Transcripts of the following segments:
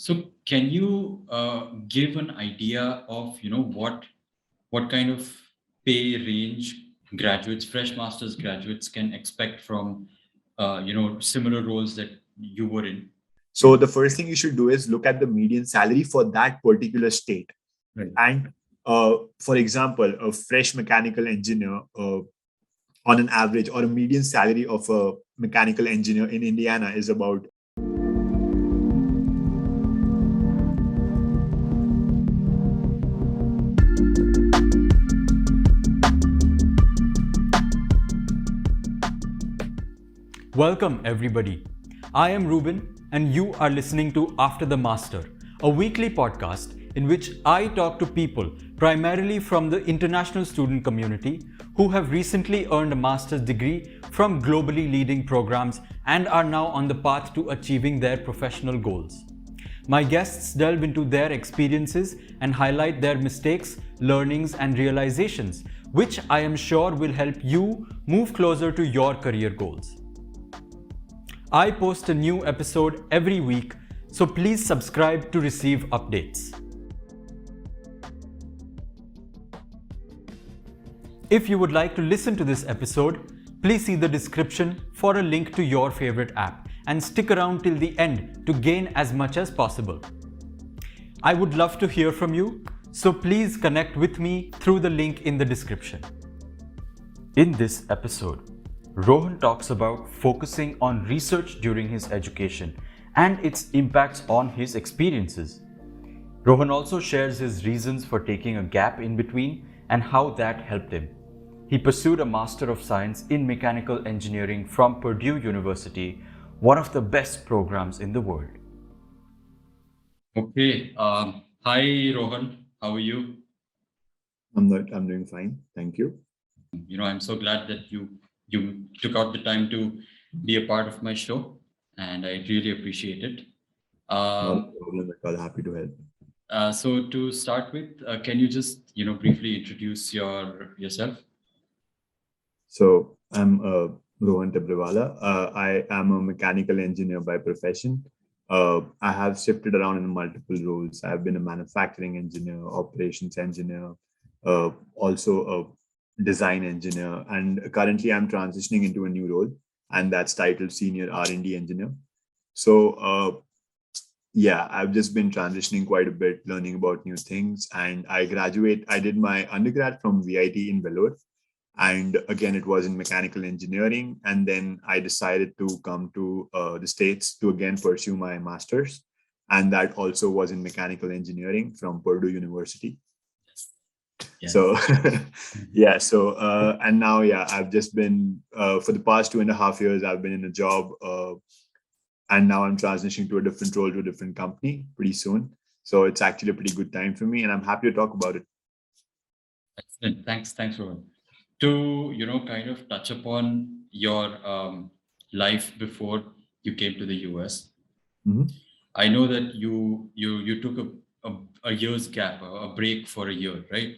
So can you give an idea of, what kind of pay range graduates, fresh master's graduates can expect from, similar roles that you were in? So the first thing you should do is look at the median salary for that particular state. Right. And for example, a fresh mechanical engineer on an average or a median salary of a mechanical engineer in Indiana is about. Welcome, everybody. I am Ruben, and you are listening to After the Master, a weekly podcast in which I talk to people primarily from the international student community who have recently earned a master's degree from globally leading programs and are now on the path to achieving their professional goals. My guests delve into their experiences and highlight their mistakes, learnings, and realizations, which I am sure will help you move closer to your career goals. I post a new episode every week, so please subscribe to receive updates. If you would like to listen to this episode, please see the description for a link to your favorite app and stick around till the end to gain as much as possible. I would love to hear from you, so please connect with me through the link in the description. In this episode, Rohan talks about focusing on research during his education and its impacts on his experiences. Rohan also shares his reasons for taking a gap in between and how that helped him. He pursued a Master of Science in Mechanical Engineering from Purdue University, one of the best programs in the world. Okay. Hi, Rohan. How are you? I'm doing fine. Thank you. I'm so glad that you took out the time to be a part of my show, and I really appreciate it. Not a Um, problem at all. Happy to help. so to start with, can you just briefly introduce yourself? So I'm Rohan Tibrewala. I am a mechanical engineer by profession. I have shifted around in multiple roles. I've been a manufacturing engineer, operations engineer, also a design engineer, and currently I'm transitioning into a new role, and that's titled senior R&D engineer. So yeah, I've just been transitioning quite a bit, learning about new things, and I did my undergrad from VIT in Vellore, and again it was in mechanical engineering, and then I decided to come to the States to again pursue my master's, and that also was in mechanical engineering from Purdue University. Yes. So yeah, so and now, yeah, I've just been for the past 2.5 years I've been in a job, and now I'm transitioning to a different role, to a different company pretty soon. So it's actually a pretty good time for me, and I'm happy to talk about it. Excellent. Thanks, Rohan. To kind of touch upon your life before you came to the US. Mhm. I know that you took a year's gap, a break for a year, right?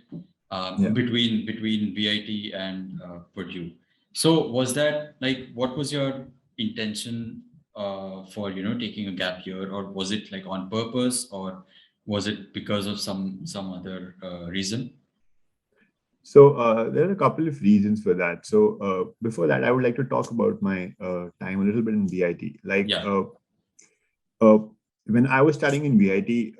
Yeah. Between VIT and Purdue. So was that like, what was your intention for taking a gap year, or was it like on purpose, or was it because of some other reason? So there are a couple of reasons for that. So before that, I would like to talk about my time a little bit in VIT. Like Yeah. uh, when I was studying in VIT,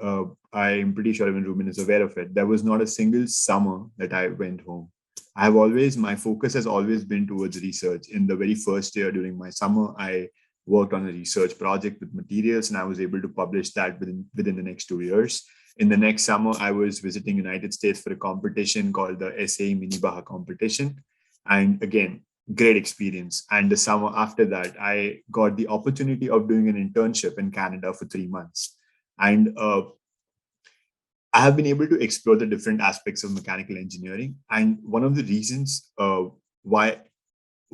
I'm pretty sure even Ruben is aware of it. There was not a single summer that I went home. My focus has always been towards research. In the very first year during my summer, I worked on a research project with materials, and I was able to publish that within the next 2 years. In the next summer, I was visiting United States for a competition called the SAE Mini Baja competition. And again, great experience. And the summer after that, I got the opportunity of doing an internship in Canada for 3 months. And I have been able to explore the different aspects of mechanical engineering. And one of the reasons why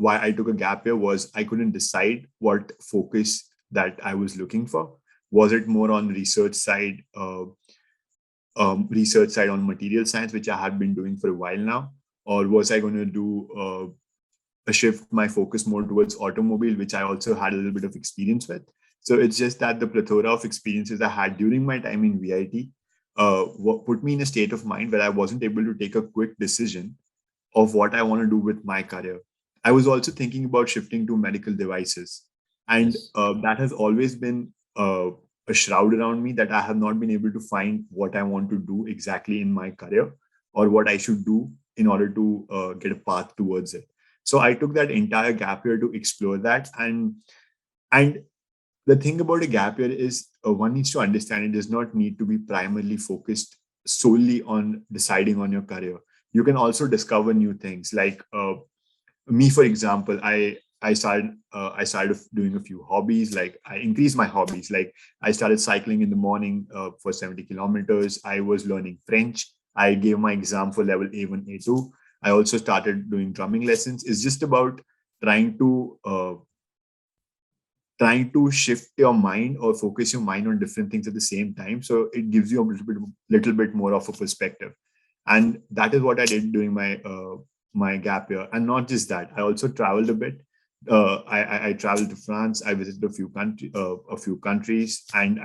I took a gap year was I couldn't decide what focus that I was looking for. Was it more on research side on material science, which I had been doing for a while now, or was I going to do a shift my focus more towards automobile, which I also had a little bit of experience with. So it's just that the plethora of experiences I had during my time in VIT put me in a state of mind where I wasn't able to take a quick decision of what I want to do with my career. I was also thinking about shifting to medical devices, and Yes. that has always been a shroud around me, that I have not been able to find what I want to do exactly in my career, or what I should do in order to get a path towards it. So I took that entire gap year to explore that, and the thing about a gap year is one needs to understand it does not need to be primarily focused solely on deciding on your career. You can also discover new things. Like me, for example, I started doing a few hobbies. Like I increased my hobbies. Like I started cycling in the morning for 70 kilometers. I was learning French. I gave my exam for level A1, A2. I also started doing drumming lessons. It's just about trying to shift your mind or focus your mind on different things at the same time, so it gives you a little bit more of a perspective. And that is what I did during my gap year. And not just that, I also traveled a bit. I traveled to France. I visited a few countries, and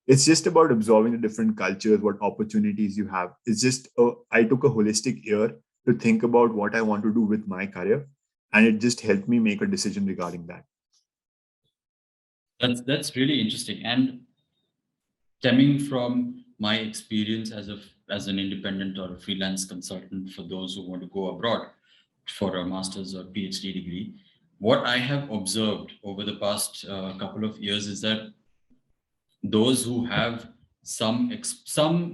it's just about absorbing the different cultures, what opportunities you have. It's just I took a holistic year to think about what I want to do with my career, and it just helped me make a decision regarding that. That's really interesting. And stemming from my experience as an independent or a freelance consultant for those who want to go abroad for a master's or PhD degree, what I have observed over the past couple of years is that those who have some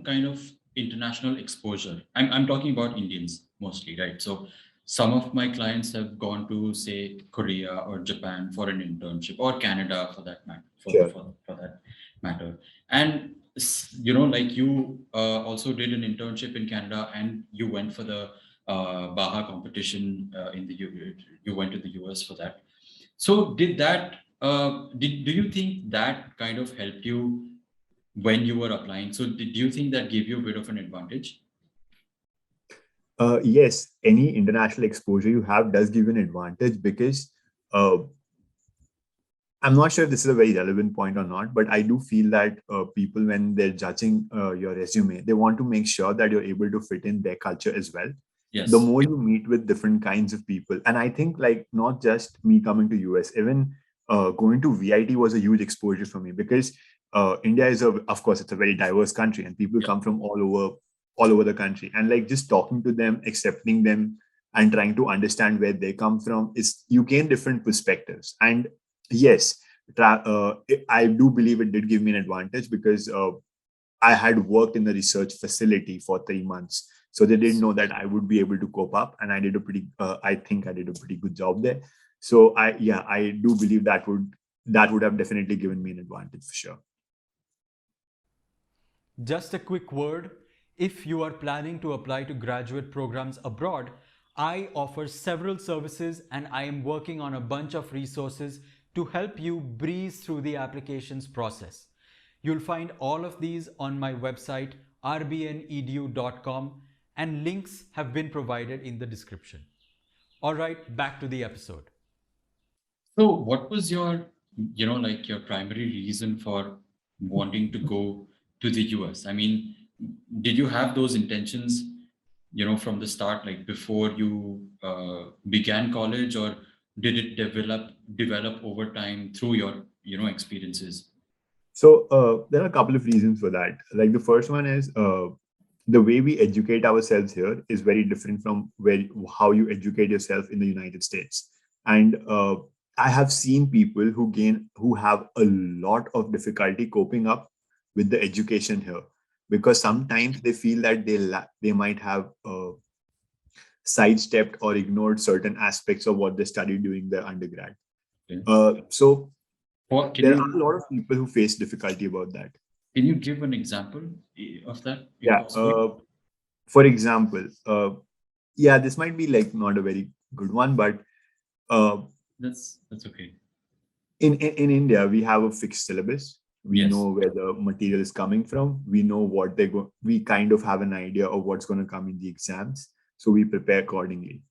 kind of international exposure. I'm talking about Indians mostly, right? So some of my clients have gone to say Korea or Japan for an internship, or Canada for that matter, Sure. for that matter. And like you also did an internship in Canada, and you went for the Baja competition in the you went to the US for that. So do you think that kind of helped you when you were applying? So did you think that gave you a bit of an advantage? Yes, any international exposure you have does give you an advantage, because uh, I'm not sure if this is a very relevant point or not, but I do feel that people, when they're judging your resume, they want to make sure that you're able to fit in their culture as well. The Yes. more you meet with different kinds of people, and I think like not just me coming to US, even going to VIT was a huge exposure for me, because India is of course, it's a very diverse country, and people Yeah. come from all over the country, and like just talking to them, accepting them, and trying to understand where they come from, is you gain different perspectives. And yes, I do believe it did give me an advantage, because I had worked in the research facility for 3 months. So they didn't Yes. know that I would be able to cope up, and I think I did a pretty good job there. So I do believe that would have definitely given me an advantage for sure. Just a quick word, if you are planning to apply to graduate programs abroad, I offer several services and I am working on a bunch of resources to help you breeze through the applications process. You'll find all of these on my website rbnedu.com, and links have been provided in the description. All right, back to the episode. So what was your, like your primary reason for wanting to go to the US? I mean, did you have those intentions, from the start, like before you began college, or did it develop over time through your, experiences? So there are a couple of reasons for that. Like the first one is the way we educate ourselves here is very different from how you educate yourself in the United States. And I have seen people who have a lot of difficulty coping up with the education here, because sometimes they feel that they might have sidestepped or ignored certain aspects of what they studied during their undergrad. Okay. So Or can there are a you lot of people who face difficulty about that. can you give an example of that, if Yeah. possible? For example, yeah, this might be like not a very good one, but uh, That's okay. in India, we have a fixed syllabus. We Yes. know where the material is coming from. We know what they go. We kind of have an idea of what's going to come in the exams, so we prepare accordingly.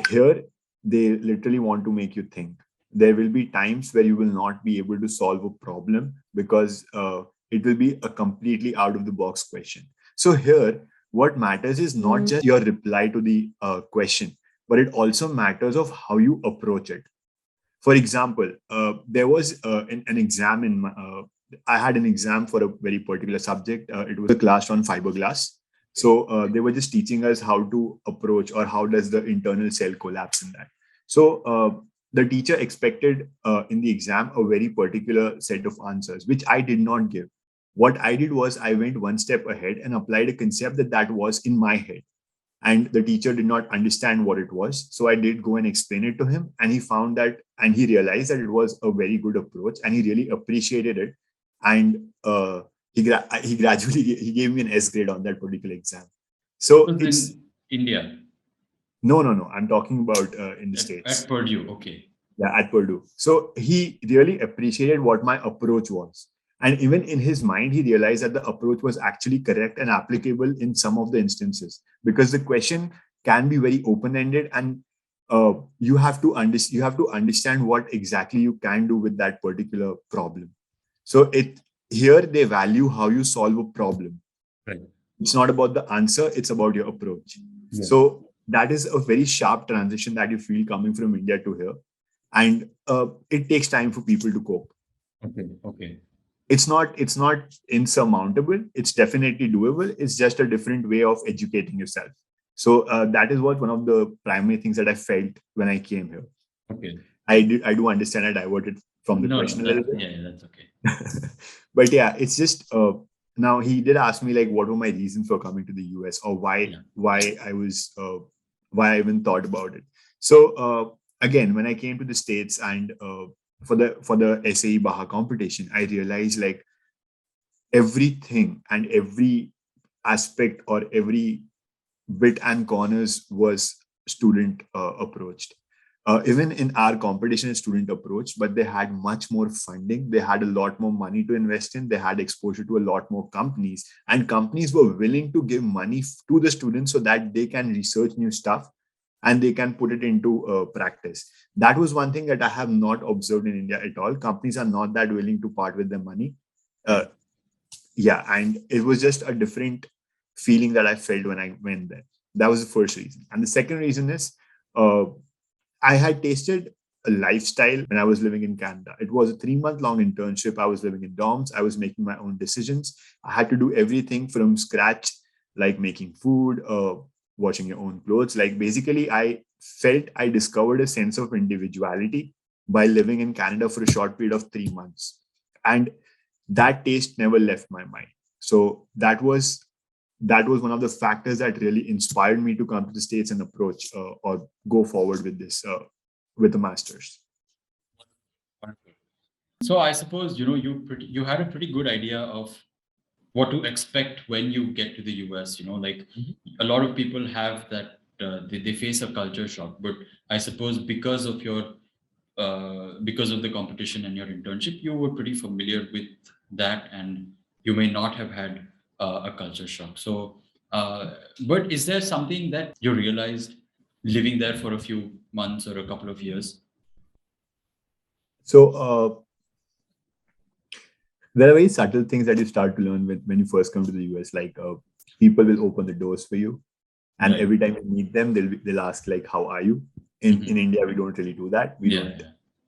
Here, they literally want to make you think. there will be times where you will not be able to solve a problem because it will be a completely out of the box question. So here, what matters is not just your reply to the question, but it also matters of how you approach it. For example, there was an exam I had an exam for a very particular subject. It was a class on fiberglass. So they were just teaching us how to approach or how does the internal cell collapse in that. So the teacher expected in the exam a very particular set of answers, which I did not give. What I did was I went one step ahead and applied a concept that was in my head, and the teacher did not understand what it was. So I did go and explain it to him, and he found that, and he realized that it was a very good approach, and he really appreciated it. And he gradually he gave me an S grade on that particular exam. So It was it's in India, no. I'm talking about in the States. at Purdue. Okay. Yeah, at Purdue. So he really appreciated what my approach was. And even in his mind, he realized that the approach was actually correct and applicable in some of the instances, because the question can be very open-ended, and you have to understand what exactly you can do with that particular problem. So here they value how you solve a problem. Right. It's not about the answer, it's about your approach. Yeah. So that is a very sharp transition that you feel coming from India to here. And it takes time for people to cope. Okay. It's not insurmountable. It's definitely doable. It's just a different way of educating yourself. So that is one of the primary things that I felt when I came here. Okay. I do understand I diverted from the question a little bit. Yeah, that's okay. But yeah, it's just now he did ask me like what were my reasons for coming to the US, or why I even thought about it. So again, when I came to the States and for the SAE Baha competition, I realized like everything and every aspect or every bit and corners was student approached. Even in our competition, is student approach, but they had much more funding. They had a lot more money to invest in. They had exposure to a lot more companies, and companies were willing to give money to the students so that they can research new stuff and they can put it into practice. That was one thing that I have not observed in India at all. Companies are not that willing to part with their money. And it was just a different feeling that I felt when I went there. That was the first reason. And the second reason is I had tasted a lifestyle when I was living in Canada. It was a 3-month-long internship. I was living in dorms. I was making my own decisions. I had to do everything from scratch, like making food, washing your own clothes. Like basically, I felt I discovered a sense of individuality by living in Canada for a short period of 3 months. And that taste never left my mind. So that was one of the factors that really inspired me to come to the States and approach or go forward with this, with the master's. So I suppose, you had a pretty good idea of what to expect when you get to the US, a lot of people have that, they face a culture shock, but I suppose because of the competition and your internship, you were pretty familiar with that, and you may not have had a culture shock. So, but is there something that you realized living there for a few months or a couple of years? So there are very subtle things that you start to learn when you first come to the US. Like people will open the doors for you, and right. Every time you meet them, they'll ask like, "How are you?" In India, we don't really do that.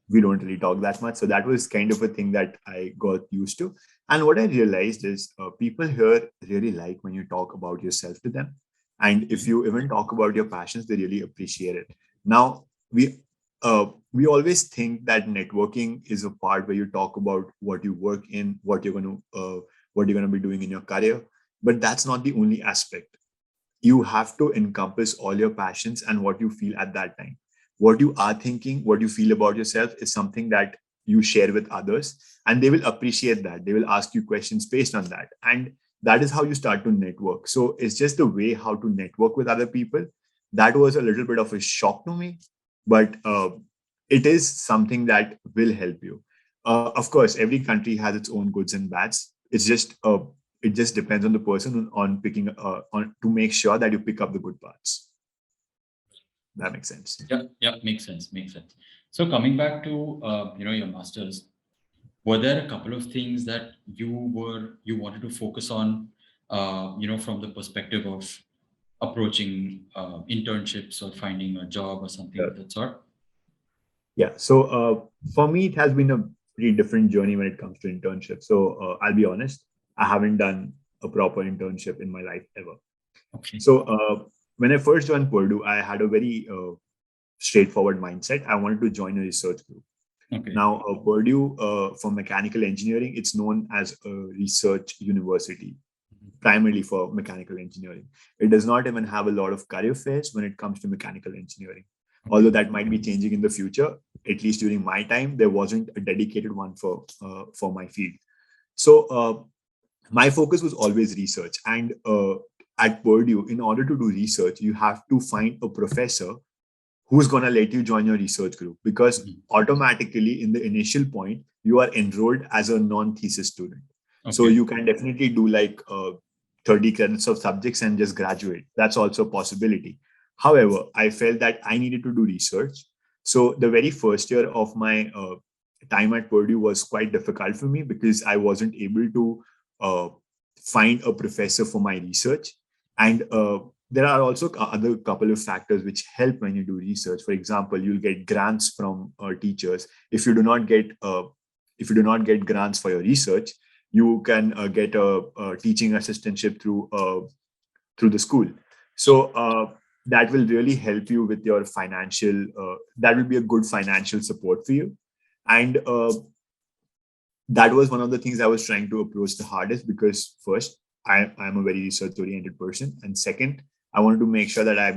We don't really talk that much. So that was kind of a thing that I got used to. And what I realized is people here really like when you talk about yourself to them. And if you even talk about your passions, they really appreciate it. Now, we always think that networking is a part where you talk about what you work in, what you're going to be doing in your career. But that's not the only aspect. You have to encompass all your passions and what you feel at that time. What you are thinking, what you feel about yourself is something that you share with others, and they will appreciate that. They will ask you questions based on that. And that is how you start to network. So it's just the way how to network with other people. That was a little bit of a shock to me, but it is something that will help you. Of course, every country has its own goods and bads. It just depends on the person on picking on to make sure that you pick up the good parts. That makes sense. Yeah, makes sense. So coming back to your masters, were there a couple of things that you wanted to focus on, from the perspective of approaching internships or finding a job or something Yeah. of that sort? Yeah. So for me, it has been a pretty different journey when it comes to internship. So I'll be honest, I haven't done a proper internship in my life ever. Okay. So when I first joined Purdue, I had a very straightforward mindset. I wanted to join a research group. Okay. Now, Purdue for mechanical engineering, it's known as a research university, primarily for mechanical engineering. It does not even have a lot of career fairs when it comes to mechanical engineering. Okay. Although that might be changing in the future, at least during my time, there wasn't a dedicated one for my field. So my focus was always research. And at Purdue, in order to do research, you have to find a professor who's going to let you join your research group, because Mhm. automatically in the initial point you are enrolled as a non-thesis student. So Okay. you can definitely do like 30 credits of subjects and just graduate. That's also a possibility. However, I felt that I needed to do research. So the very first year of my time at Purdue was quite difficult for me because I wasn't able to uh, find a professor for my research. And there are also other couple of factors which help when you do research. For example, you'll get grants from teachers. If you do not get grants for your research, you can get a teaching assistantship through the school. So that will really help you with your financial. That will be a good financial support for you. And that was one of the things I was trying to approach the hardest, because first, I'm a very research oriented person, and second, I wanted to make sure that I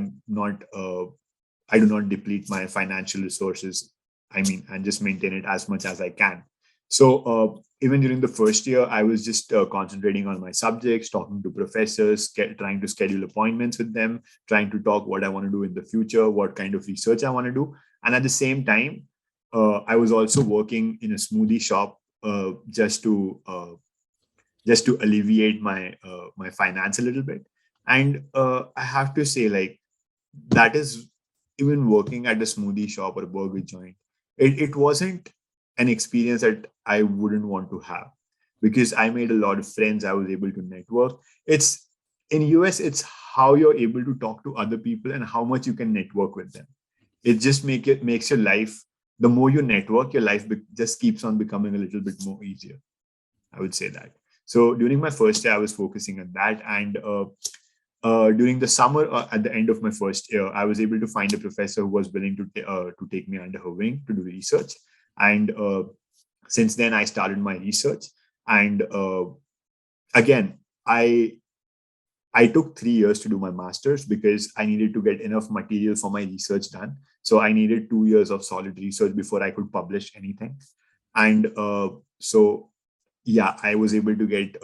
do not deplete my financial resources. I mean, and just maintain it as much as I can. So even during the first year, I was just concentrating on my subjects, talking to professors, trying to schedule appointments with them, trying to talk what I want to do in the future, what kind of research I want to do, and at the same time, I was also working in a smoothie shop just to alleviate my finance a little bit. And I have to say, like, that is, even working at a smoothie shop or a burger joint, it wasn't an experience that I wouldn't want to have, because I made a lot of friends. I was able to network. It's in US, it's how you're able to talk to other people and how much you can network with them. It just makes your life, the more you network, your life just keeps on becoming a little bit more easier. I would say that. So during my first year, I was focusing on that. And during the summer, at the end of my first year, I was able to find a professor who was willing to take me under her wing to do research. And since then, I started my research. And again, I took 3 years to do my master's because I needed to get enough material for my research done. So I needed 2 years of solid research before I could publish anything. And so yeah, I was able to get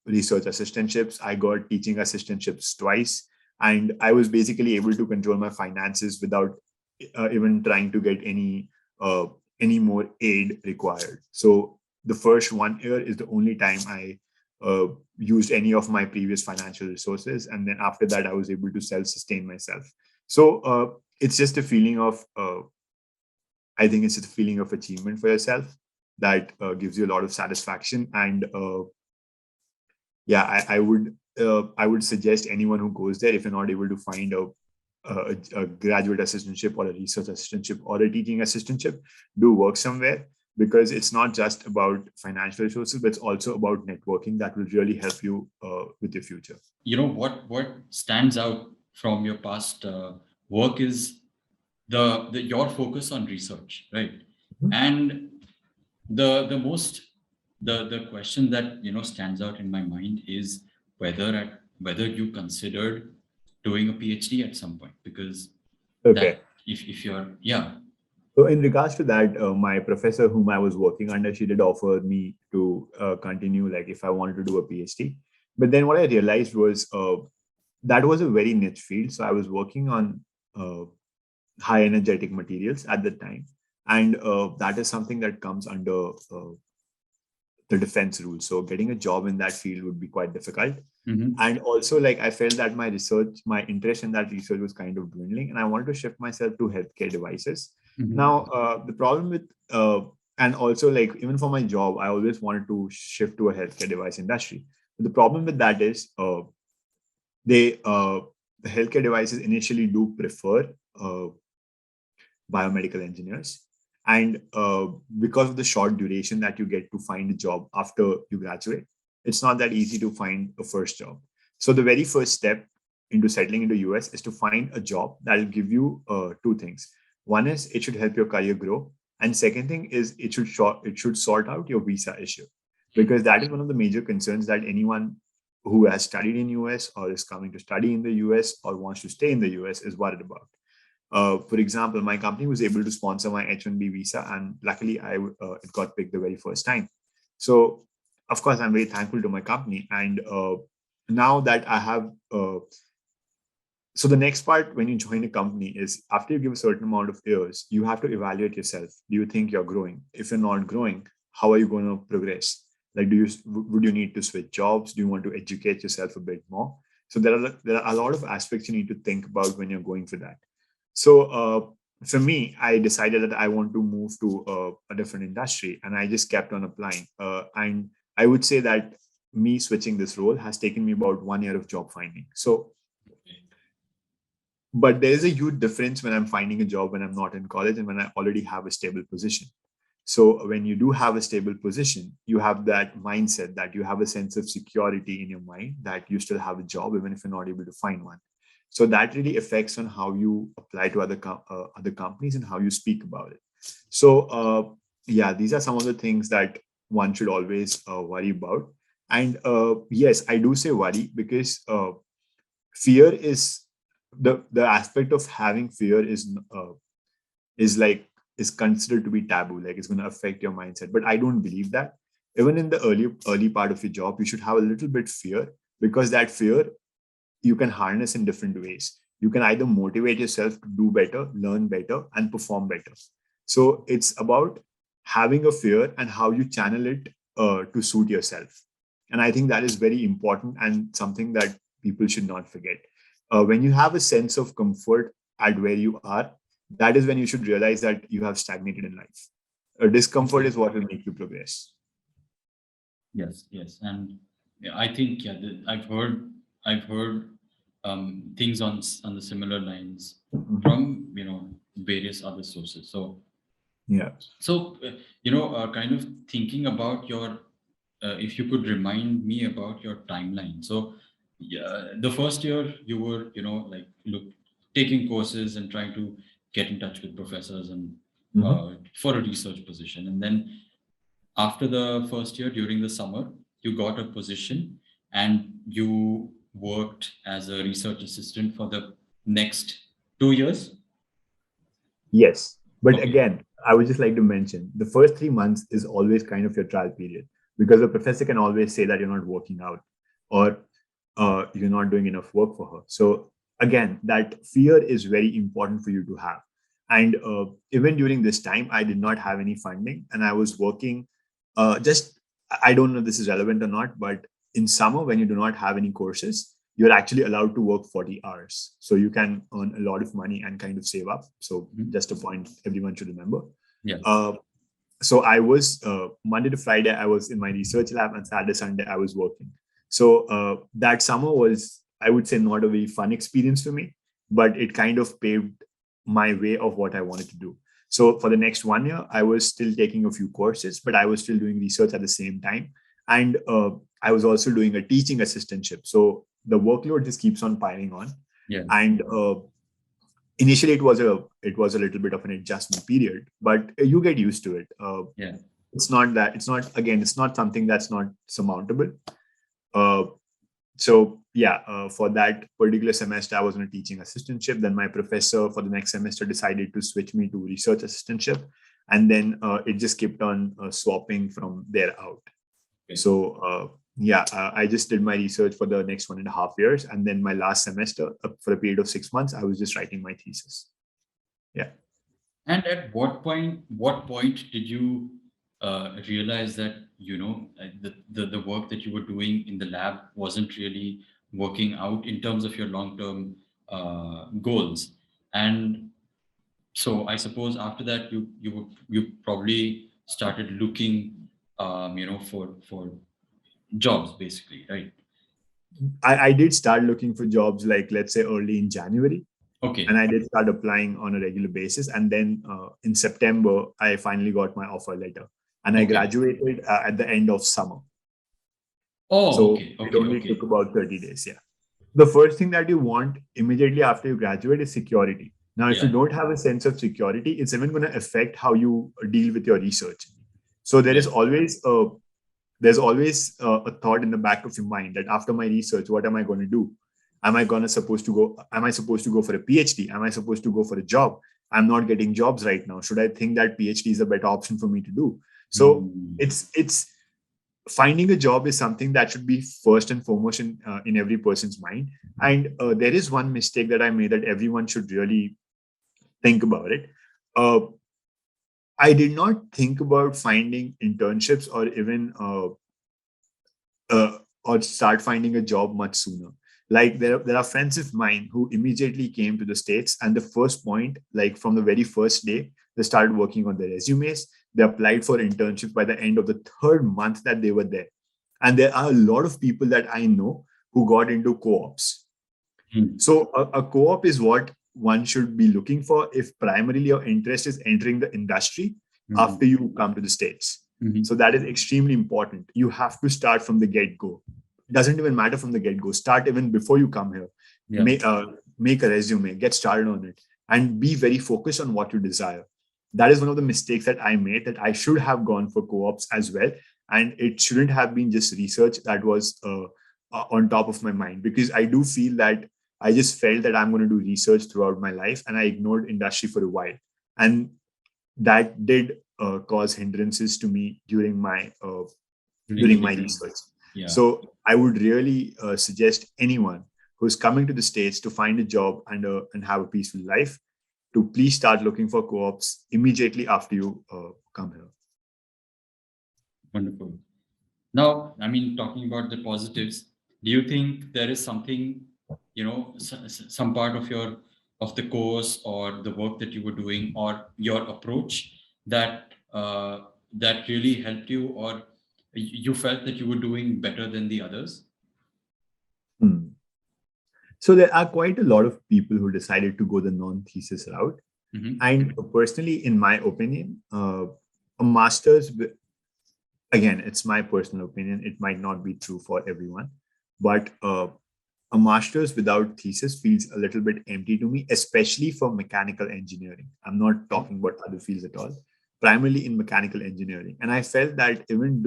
research assistantships. I got teaching assistantships twice, and I was basically able to control my finances without even trying to get uh, any more aid required. So the first 1 year is the only time I used any of my previous financial resources, and then after that, I was able to self-sustain myself. So it's just a feeling of I think it's a feeling of achievement for yourself that gives you a lot of satisfaction. And yeah, I would suggest anyone who goes there, if you're not able to find a graduate assistantship or a research assistantship or a teaching assistantship, do work somewhere, because it's not just about financial resources, but it's also about networking that will really help you with your future. What stands out from your past work is the your focus on research, right? Mhm. And the question that stands out in my mind is whether you considered doing a PhD at some point, because Okay. that if you're yeah. So in regards to that, my professor whom I was working under, she did offer me to continue, like if I wanted to do a PhD. But then what I realized was that was a very niche field. So I was working on uh, high energetic materials at the time, and that is something that comes under the defense rules. So getting a job in that field would be quite difficult. Mhm. And also, like, I felt that my interest in that research was kind of dwindling, and I wanted to shift myself to healthcare devices. Mhm. Now, the problem with and also like even for my job, I always wanted to shift to a healthcare device industry. But the problem with that is they the healthcare devices initially do prefer uh, biomedical engineers, and because of the short duration that you get to find a job after you graduate, it's not that easy to find a first job. So the very first step into settling into US is to find a job that will give you two things. One is it should help your career grow, and second thing is it should sort out your visa issue, because that is one of the major concerns that anyone who has studied in US or is coming to study in the US or wants to stay in the US is worried about. For example, my company was able to sponsor my H-1B visa, and luckily, it got picked the very first time. So, of course, I'm very thankful to my company. And now that I have, so the next part when you join a company is after you give a certain amount of years, you have to evaluate yourself. Do you think you're growing? If you're not growing, how are you going to progress? Like, would you need to switch jobs? Do you want to educate yourself a bit more? So there are a lot of aspects you need to think about when you're going for that. So for me, I decided that I want to move to a different industry, and I just kept on applying. And I would say that me switching this role has taken me about 1 year of job finding. So, but there is a huge difference when I'm finding a job when I'm not in college and when I already have a stable position. So when you do have a stable position, you have that mindset that you have a sense of security in your mind that you still have a job even if you're not able to find one. So that really affects on how you apply to other companies and how you speak about it. So yeah, these are some of the things that one should always worry about. And yes, I do say worry because fear is the aspect of having fear is like is considered to be taboo, like it's going to affect your mindset, but I don't believe that. Even in the early part of your job, you should have a little bit fear, because that fear you can harness in different ways. You can either motivate yourself to do better, learn better, and perform better. So it's about having a fear and how you channel it to suit yourself. And I think that is very important and something that people should not forget. When you have a sense of comfort at where you are, that is when you should realize that you have stagnated in life. Discomfort is what will make you progress. Yes, yes, and yeah, I think yeah, I've heard things on the similar lines Mhm. from various other sources. So Yeah. kind of thinking about your, if you could remind me about your timeline. So yeah, the first year you were like look taking courses and trying to get in touch with professors and Mhm. for a research position, and then after the first year during the summer you got a position and you worked as a research assistant for the next 2 years. Yes. But Okay. again, I would just like to mention the first 3 months is always kind of your trial period, because the professor can always say that you're not working out or you're not doing enough work for her. So, again, that fear is very important for you to have. And even during this time, I did not have any funding and I was working just, I don't know if this is relevant or not, but in summer, when you do not have any courses, you're actually allowed to work 40 hours. So you can earn a lot of money and kind of save up. So Mhm. just a point everyone should remember. Yeah. Uh, so I was Monday to Friday, I was in my research lab, and Saturday, Sunday, I was working. So that summer was, I would say, not a very fun experience for me, but it kind of paved my way of what I wanted to do. So for the next 1 year, I was still taking a few courses, but I was still doing research at the same time. And I was also doing a teaching assistantship. So the workload just keeps on piling on. Yeah. And initially it was a little bit of an adjustment period, but you get used to it. Yeah. It's not something that's not surmountable. uh, so yeah, for that particular semester I was on a teaching assistantship. Then my professor for the next semester decided to switch me to research assistantship, and then it just kept on swapping from there out. Okay. So yeah, I just did my research for the next 1.5 years, and then my last semester, for a period of 6 months, I was just writing my thesis. Yeah. And at what point did you realize that the work that you were doing in the lab wasn't really working out in terms of your long term goals? And So I suppose after that you probably started looking, for jobs basically, right? I did start looking for jobs like, let's say, early in January. And Okay. I did start applying on a regular basis. And then in September, I finally got my offer letter. And I Okay. graduated at the end of summer. Oh, So okay, it okay, only took okay. about 30 days. Yeah. The first thing that you want immediately after you graduate is security. Now, if you Yeah, don't have a sense of security, it's even going to affect how you deal with your research. So yeah. there's always a thought in the back of your mind that after my research, what am I going to do? Am I supposed to go for a PhD? Am I supposed to go for a job? I'm not getting jobs right now. Should I think that PhD is a better option for me to do? So Hmm. it's finding a job is something that should be first and foremost in every person's mind. And there is one mistake that I made that everyone should really think about it. Uh, I did not think about finding internships or even or start finding a job much sooner. Like there are friends of mine who immediately came to the States, and the first point, like from the very first day, they started working on their resumes. They applied for internships by the end of the third month that they were there. And there are a lot of people that I know who got into co-ops. Hmm. So a co-op is what one should be looking for if primarily your interest is entering the industry after Hmm. you come to the States. So Hmm. that is extremely important. You have to start from the get-go. It doesn't even matter from the get-go. Start even before you come here. Yeah. Make a resume, get started on it, and be very focused on what you desire. That is one of the mistakes that I made, that I should have gone for co-ops as well. And it shouldn't have been just research that was on top of my mind, because I do feel that I just felt that I'm going to do research throughout my life, and I ignored industry for a while. And that did cause hindrances to me During your during my degree. research. Yeah. So I would really suggest anyone who's coming to the States to find a job and have a peaceful life to please start looking for co-ops immediately after you come here. Wonderful. Now, I mean, talking about the positives, do you think there is something, some part of the course or the work that you were doing or your approach that really helped you, or you felt that you were doing better than the others? Hmm. So there are quite a lot of people who decided to go the non-thesis route. Mm-hmm. And personally, in my opinion, a master's, again, it's my personal opinion. It might not be true for everyone, but a master's without thesis feels a little bit empty to me, especially for mechanical engineering. I'm not talking about other fields at all, primarily in mechanical engineering. And I felt that even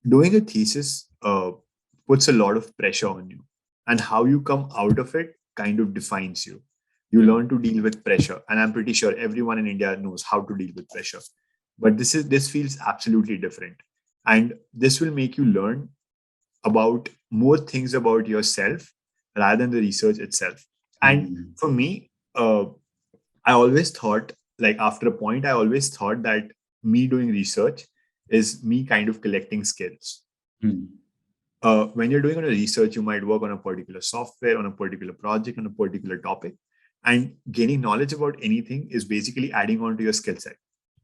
doing a thesis puts a lot of pressure on you, and how you come out of it kind of defines you. You Yeah. learn to deal with pressure, and I'm pretty sure everyone in India knows how to deal with pressure. But this feels absolutely different, and this will make you learn about more things about yourself rather than the research itself. And Mm. for me, I always thought, like after a point, I always thought that me doing research is me kind of collecting skills. Mm. When you're doing on a research, you might work on a particular software, on a particular project, on a particular topic, and gaining knowledge about anything is basically adding on to your skill set.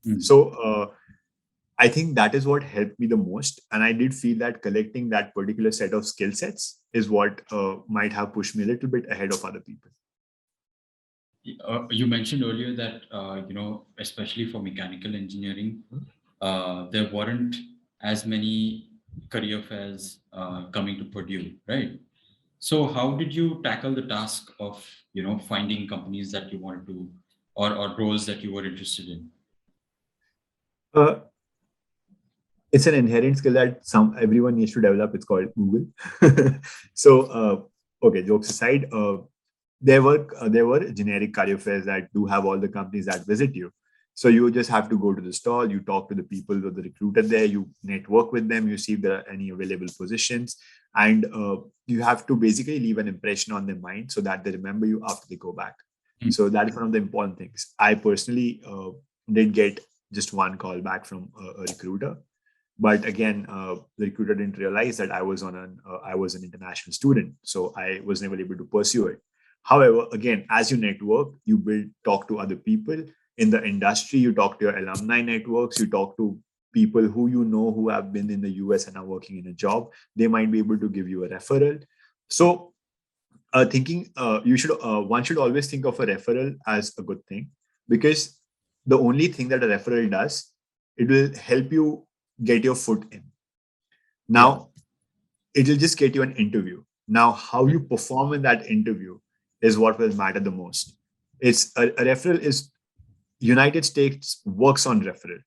Mm. So I think that is what helped me the most. And I did feel that collecting that particular set of skill sets is what might have pushed me a little bit ahead of other people. You mentioned earlier that especially for mechanical engineering, there weren't as many career fairs coming to Purdue, right? So how did you tackle the task of finding companies that you wanted to, or roles that you were interested in? Uh, it's an inherent skill that some everyone needs to develop. It's called Google. So, okay, jokes aside, there were generic career fairs that do have all the companies that visit you. So you just have to go to the stall, you talk to the people or the recruiter there, you network with them, you see if there are any available positions, and you have to basically leave an impression on their mind so that they remember you after they go back. Hmm. So that is one of the important things. I personally did get just one call back from a recruiter, but again, the recruiter didn't realize that I was an international student, so I was never able to pursue it. However, again, as you network, you talk to other people in the industry, you talk to your alumni networks, you talk to people who you know who have been in the US and are working in a job. They might be able to give you a referral. So thinking you should one should always think of a referral as a good thing, because the only thing that a referral does, it will help you get your foot in. Yeah. Now it will just get you an interview. Now how you perform in that interview is what will matter the most. It's a referral is United States works on referral.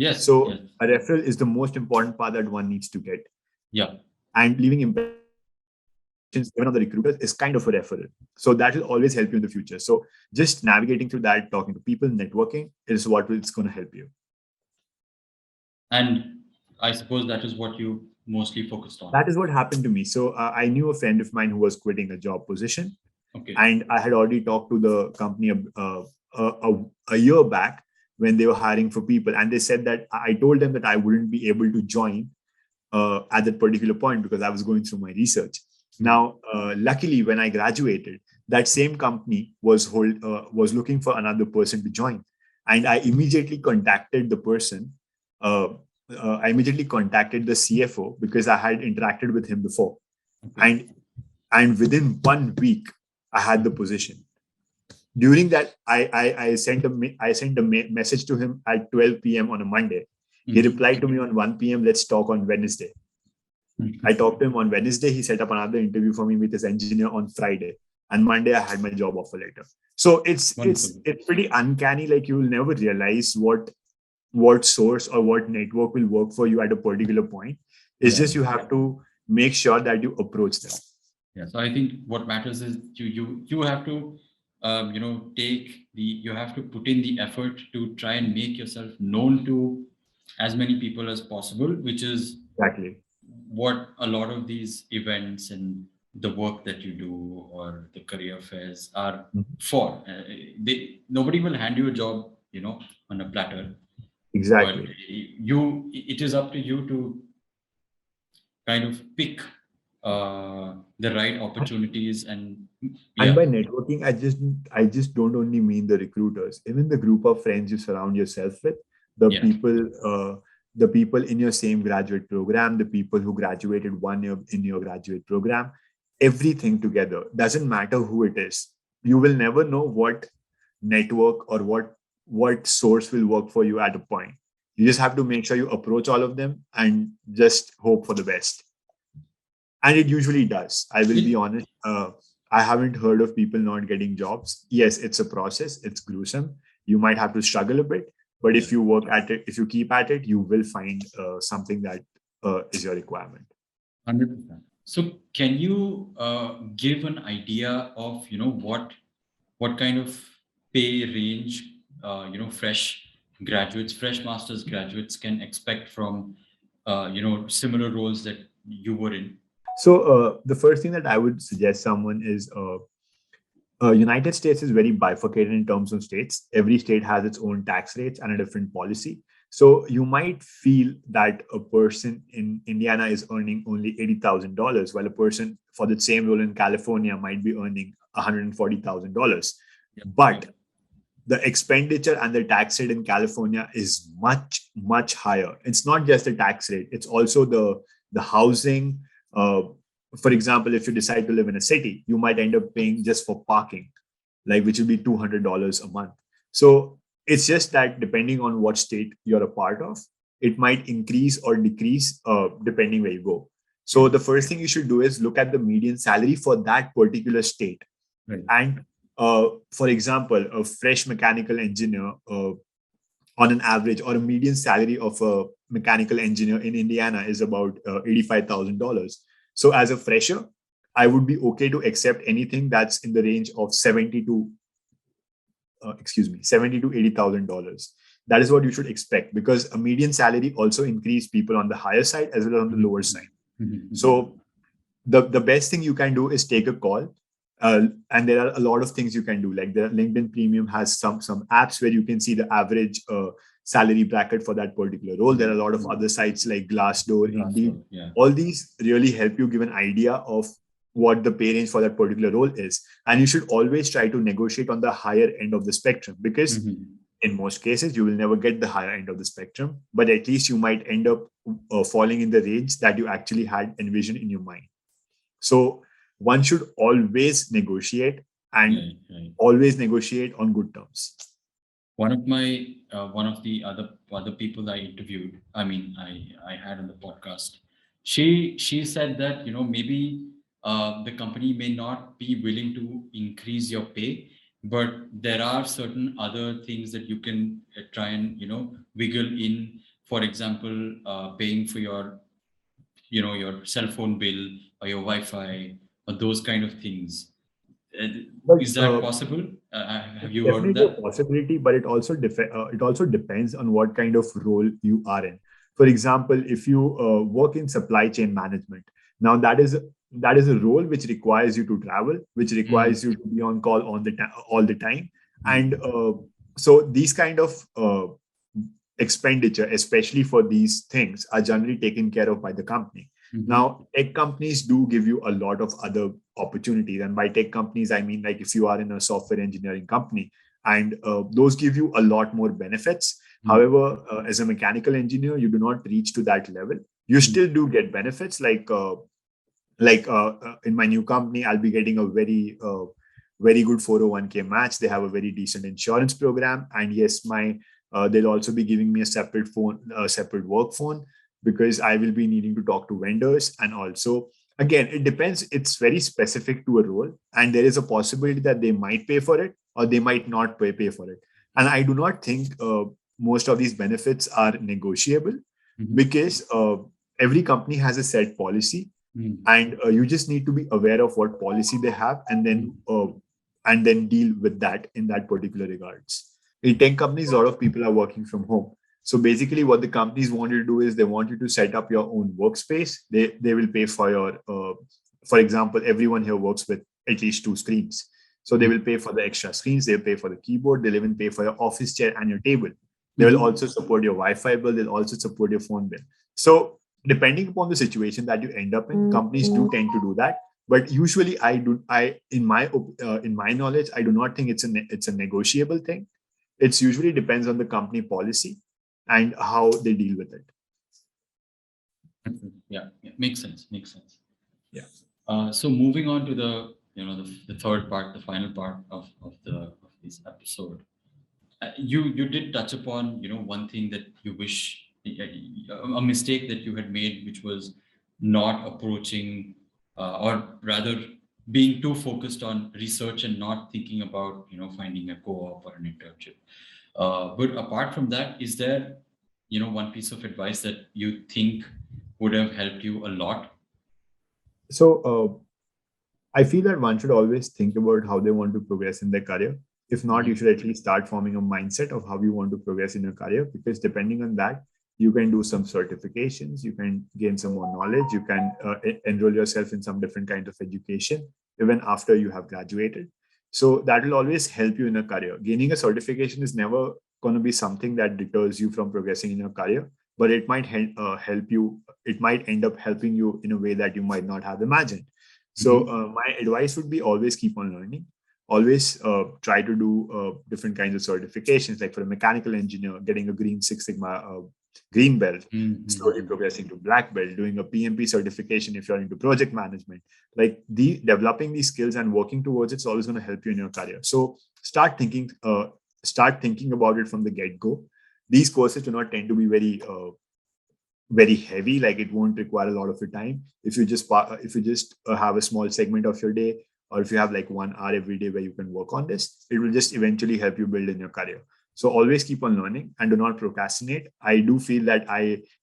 Yes. So Yes. a referral is the most important part that one needs to get. Yeah. And leaving impressions even on the recruiters is kind of a referral. So that will always help you in the future. So just navigating through that, talking to people, networking is what it's going to help you. And I suppose that is what you mostly focused on. That is what happened to me. So I knew a friend of mine who was quitting a job position, Okay. and I had already talked to the company a year back when they were hiring for people, and they said that I told them that I wouldn't be able to join at that particular point because I was going through my research. Now, luckily, when I graduated, that same company was looking for another person to join, and I immediately contacted the person. I immediately contacted the CFO because I had interacted with him before, Okay. and within 1 week, I had the position. During that, I sent a message to him at 12 p.m. on a Monday. He replied to me on 1 p.m. Let's talk on Wednesday. I talked to him on Wednesday. He set up another interview for me with his engineer on Friday. And Monday, I had my job offer letter. So it's Wonderful. pretty uncanny. Like, you will never realize what source or what network will work for you at a particular point. It's Yeah. just you have to make sure that you approach them. Yeah. So I think what matters is you have to you have to put in the effort to try and make yourself known to as many people as possible, which is Exactly. what a lot of these events and the work that you do or the career fairs are for. Nobody will hand you a job, on a platter, but Exactly. it is up to you to kind of pick the right opportunities and And yeah. by networking, I just don't only mean the recruiters, even the group of friends you surround yourself with, the Yeah. people in your same graduate program, the people who graduated 1 year in your graduate program, everything together. Doesn't matter who it is. You will never know what network or what source will work for you at a point. You just have to make sure you approach all of them and just hope for the best. And it usually does. I will be honest. I haven't heard of people not getting jobs. Yes, it's a process. It's gruesome. You might have to struggle a bit, but if you work at it, if you keep at it, you will find something that is your requirement. 100%. So can you give an idea of what kind of pay range fresh master's graduates can expect from similar roles that you were in? So the first thing that I would suggest someone is United States is very bifurcated in terms of states. Every state has its own tax rates and a different policy. So you might feel that a person in Indiana is earning only $80,000, while a person for the same role in California might be earning $140,000. Yeah. But the expenditure and the tax rate in California is much, much higher. It's not just the tax rate; it's also the housing. For example, if you decide to live in a city, you might end up paying just for parking, like which will be $200 a month. So it's just that depending on what state you're a part of, it might increase or decrease depending where you go. So the first thing you should do is look at the median salary for that particular state. Right. And for example, a fresh mechanical engineer on an average or a median salary of a mechanical engineer in Indiana is about $85,000. So as a fresher, I would be okay to accept anything that's in the range of $70 to $80,000. That is what you should expect, because a median salary also increase people on the higher side as well as on the lower side. Mm-hmm. So the best thing you can do is take a call. And there are a lot of things you can do. Like the LinkedIn Premium has some apps where you can see the average salary bracket for that particular role. There are a lot of other sites like Glassdoor, Indeed. Yeah. All these really help you give an idea of what the pay range for that particular role is. And you should always try to negotiate on the higher end of the spectrum, because in most cases you will never get the higher end of the spectrum, but at least you might end up falling in the range that you actually had envisioned in your mind. So one should always negotiate, and always negotiate on good terms. One of my one of the other people I interviewed, I had on the podcast, she said that maybe the company may not be willing to increase your pay, but there are certain other things that you can try and wiggle in. For example, paying for your cell phone bill or your Wi-Fi or those kind of things. But Is that possible? Have you heard of definitely a that? possibility, but it also depends on what kind of role you are in. For example, if you work in supply chain management, now that is a role which requires you to travel, which requires you to be on call all the time, and so these kind of expenditure, especially for these things, are generally taken care of by the company. Now, tech companies do give you a lot of other opportunities. And by tech companies, I mean, like, if you are in a software engineering company, and those give you a lot more benefits. However, as a mechanical engineer, you do not reach to that level. You still do get benefits, in my new company, I'll be getting a very good 401k match. They have a very decent insurance program. And yes, they'll also be giving me a separate work phone, because I will be needing to talk to vendors. And also, again, it depends. It's very specific to a role, and there is a possibility that they might pay for it or they might not pay for it. And I do not think most of these benefits are negotiable, because every company has a set policy, and you just need to be aware of what policy they have, and then deal with that in that particular regards. In tech companies, a lot of people are working from home. So basically, what the companies want you to do is they want you to set up your own workspace. They will pay for your, for example, everyone here works with at least 2 screens. So they will pay for the extra screens. They'll pay for the keyboard. They'll even pay for your office chair and your table. They will also support your Wi-Fi bill. They'll also support your phone bill. So depending upon the situation that you end up in, companies do tend to do that. But usually, in my knowledge, I do not think it's a negotiable thing. It's usually depends on the company policy and how they deal with it. Yeah, makes sense. Yeah. So moving on to the the third part, the final part of this episode. You did touch upon one thing that you wish, a mistake that you had made, which was not approaching, or rather being too focused on research and not thinking about finding a co-op or an internship. But apart from that, is there one piece of advice that you think would have helped you a lot? So I feel that one should always think about how they want to progress in their career. If not, you should at least start forming a mindset of how you want to progress in your career, because depending on that, you can do some certifications, you can gain some more knowledge, you can enroll yourself in some different kind of education even after you have graduated. So that will always help you in a career. Gaining a certification is never going to be something that deters you from progressing in your career, but it might help you. It might end up helping you in a way that you might not have imagined. So my advice would be always keep on learning. Always try to do different kinds of certifications, like for a mechanical engineer, getting a Green Six Sigma green belt, slowly progressing to black belt, doing a PMP certification if you're into project management. Like developing these skills and working towards it's always going to help you in your career. So start thinking about it from the get-go. These courses do not tend to be very heavy. Like, it won't require a lot of your time if you just have a small segment of your day, or if you have like 1 hour every day where you can work on this. It will just eventually help you build in your career. So always keep on learning and do not procrastinate. I do feel that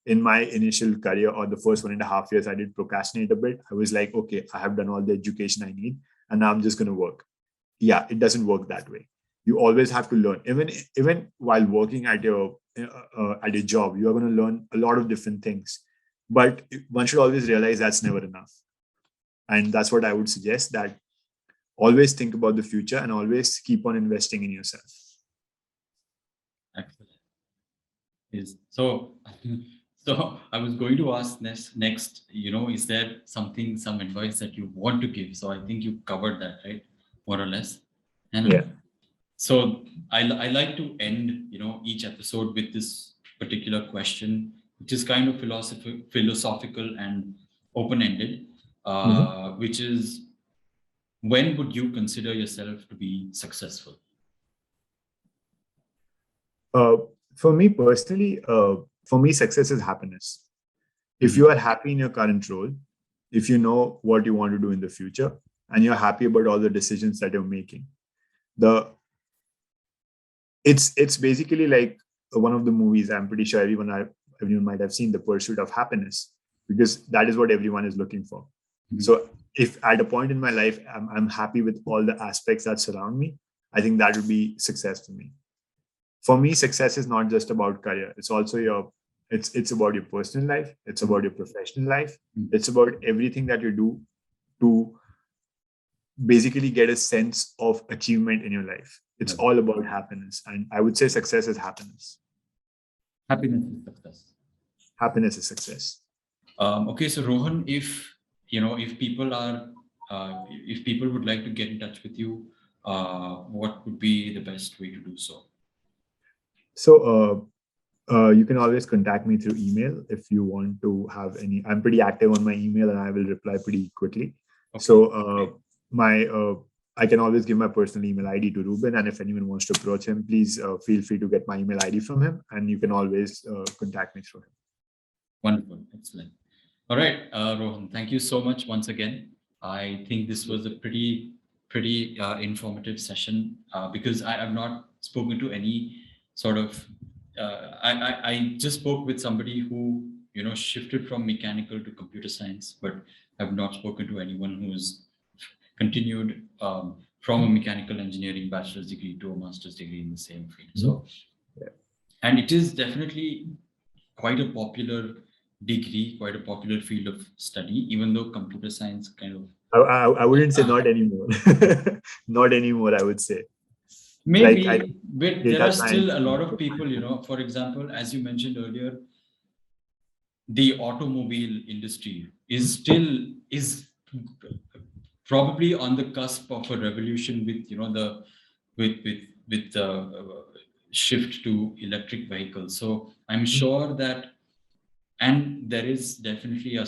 in my initial career, or the first 1.5 years, I did procrastinate a bit. I was like, okay, I have done all the education I need and now I'm just going to work. Yeah, it doesn't work that way. You always have to learn. Even while working at your job, you are going to learn a lot of different things. But one should always realize that's never enough. And that's what I would suggest, that always think about the future and always keep on investing in yourself. Excellent. So So I was going to ask next, is there some advice that you want to give? So I think you covered that, right? More or less. And Yeah. so I like to end, each episode with this particular question, which is kind of philosophical and open-ended, which is, when would you consider yourself to be successful? For me personally, for me, success is happiness. If you are happy in your current role, if you know what you want to do in the future, and you're happy about all the decisions that you're making, it's basically like one of the movies. I'm pretty sure everyone might have seen, The Pursuit of Happiness, because that is what everyone is looking for. So if at a point in my life I'm happy with all the aspects that surround me, I think that would be success for me. For me, success is not just about career. It's also it's about your personal life. It's about your professional life. It's about everything that you do to basically get a sense of achievement in your life. It's all about happiness. And I would say success is happiness. Happiness is success. Happiness is success. Okay, so Rohan, if people would like to get in touch with you, what would be the best way to do so? So you can always contact me through email if you want to have any. I'm pretty active on my email and I will reply pretty quickly. Okay. So I can always give my personal email ID to Ruben, and if anyone wants to approach him, please feel free to get my email ID from him, and you can always contact me through him. Wonderful, excellent. All right, Rohan, thank you so much once again. I think this was a pretty informative session because I have not spoken to any sort of. I just spoke with somebody who shifted from mechanical to computer science, but I've not spoken to anyone who's continued from a mechanical engineering bachelor's degree to a master's degree in the same field. So, and it is definitely quite a popular degree, quite a popular field of study, even though computer science kind of. I wouldn't say not anymore. Not anymore, I would say. Maybe, but there are still a lot of people, for example, as you mentioned earlier, the automobile industry is probably on the cusp of a revolution with the shift to electric vehicles. So I'm sure that, and there is definitely a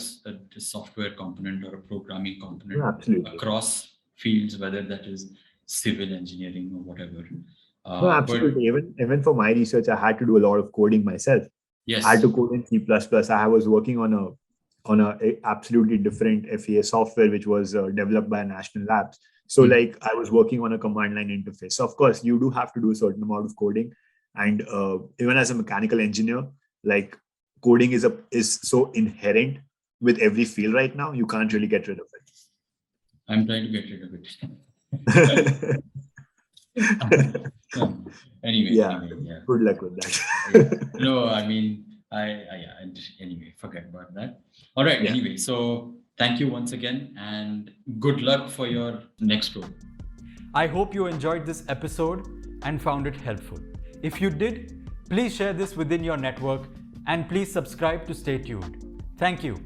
software component or a programming component across fields, whether that is civil engineering or whatever. No, absolutely. Even for my research, I had to do a lot of coding myself. Yes. I had to code in C++. I was working on a absolutely different FEA software, which was developed by national labs. So like I was working on a command line interface. So of course you do have to do a certain amount of coding. And even as a mechanical engineer, like coding is so inherent with every field right now, you can't really get rid of it. I'm trying to get rid of it. Anyway, yeah. Good luck with that. No, I mean, anyway, forget about that. All right. Yeah. Anyway, so thank you once again and good luck for your next role. I hope you enjoyed this episode and found it helpful. If you did, please share this within your network and please subscribe to stay tuned. Thank you.